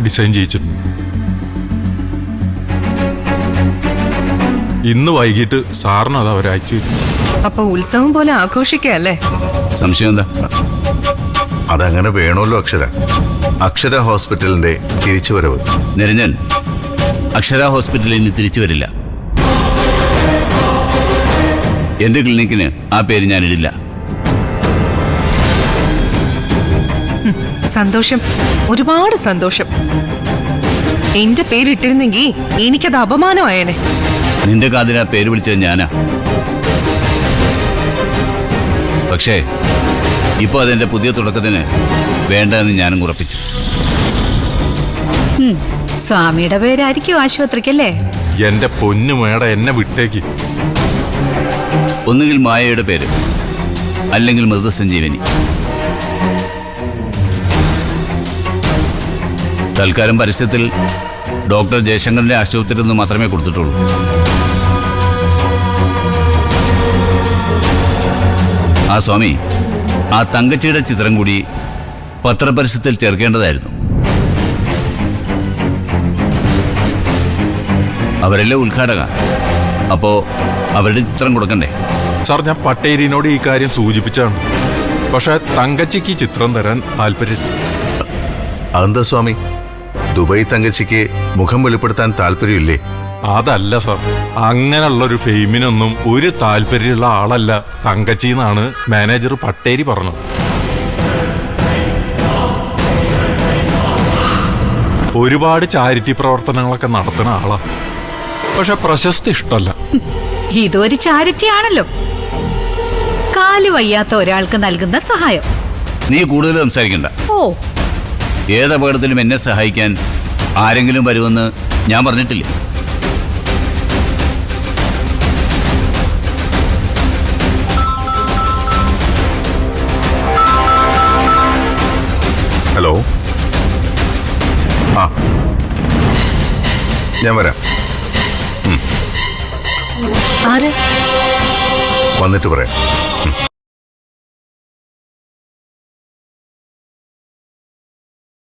Design ചെയ്യിച്ചിട്ടുണ്ട്. ഇന്ന് വൈകിട്ട് സാറിന് അത് അവരയച്ചു. അപ്പൊ ഉത്സവം പോലെ ആഘോഷിക്കല്ലേ? സംശയം എന്താ? അതങ്ങനെ വേണമല്ലോ അക്ഷര. അക്ഷര ഹോസ്പിറ്റലിന്റെ തിരിച്ചുവരവ്. നിരഞ്ജൻ, അക്ഷര ഹോസ്പിറ്റലിൽ ഇനി തിരിച്ചു വരില്ല. എന്റെ ക്ലിനിക്കിന് ആ പേര് ഞാനിടില്ല. സന്തോഷം, ഒരുപാട് സന്തോഷം. എന്റെ പേരിട്ടിരുന്നെങ്കിൽ എനിക്കത് അപമാനമായേനെ. നിന്റെ കാതിൽ ആ പേര് വിളിച്ചത് ഞാനാ. പക്ഷേ ഇപ്പൊ അതെന്റെ പുതിയ തുടക്കത്തിന് വേണ്ടെന്ന് ഞാനും ഉറപ്പിച്ചു. സ്വാമിയുടെ പേരായിരിക്കും ആശുപത്രിക്കല്ലേ? എന്റെ പൊന്നു മേട, എന്നെ വിട്ടേക്ക്. ഒന്നുകിൽ മായയുടെ പേര്, അല്ലെങ്കിൽ മൃതസഞ്ജീവനി. തൽക്കാലം പരസ്യത്തിൽ ഡോക്ടർ ജയശങ്കറിന്റെ ആശുപത്രിയിൽ നിന്ന് മാത്രമേ കൊടുത്തിട്ടുള്ളൂ. ആ സ്വാമി, ആ തങ്കച്ചിയുടെ ചിത്രം കൂടി പത്രപരസ്യത്തിൽ ചേർക്കേണ്ടതായിരുന്നു. അവരല്ലേ ഉദ്ഘാടക, അപ്പോ അവരുടെ ചിത്രം കൊടുക്കണ്ടേ? സാർ, ഞാൻ പട്ടേരിനോട് ഈ കാര്യം സൂചിപ്പിച്ചാണ്. പക്ഷെ തങ്കച്ചിക്ക് ചിത്രം തരാൻ താല്പര്യം. അതെന്താ സ്വാമി, ദുബായ് തങ്കച്ചിക്ക് മുഖം വെളിപ്പെടുത്താൻ താല്പര്യമില്ലേ? അതല്ല സാർ, അങ്ങനെയുള്ളൊരു ഫെയിമിനൊന്നും ഒരു താല്പര്യമുള്ള ആളല്ല തങ്കച്ചി എന്നാണ് മാനേജർ പട്ടേരി പറഞ്ഞത്. ഒരുപാട് ചാരിറ്റി പ്രവർത്തനങ്ങളൊക്കെ നടത്തുന്ന ആളാ. പക്ഷെ പ്രശസ്തി ഇഷ്ടമല്ല. ഇതൊരു ചാരിറ്റി ആണല്ലോ, കാല് വയ്യാത്ത ഒരാൾക്ക് നൽകുന്ന സഹായം. നീ കൂടുതൽ സംസാരിക്കണ്ട. ഓ, ഏതപകടത്തിലും എന്നെ സഹായിക്കാൻ ആരെങ്കിലും വരുമെന്ന് ഞാൻ പറഞ്ഞിട്ടില്ല. ഹലോ, ആ ഞാൻ വരാം. ആര്? വന്നിട്ട് പറയാം.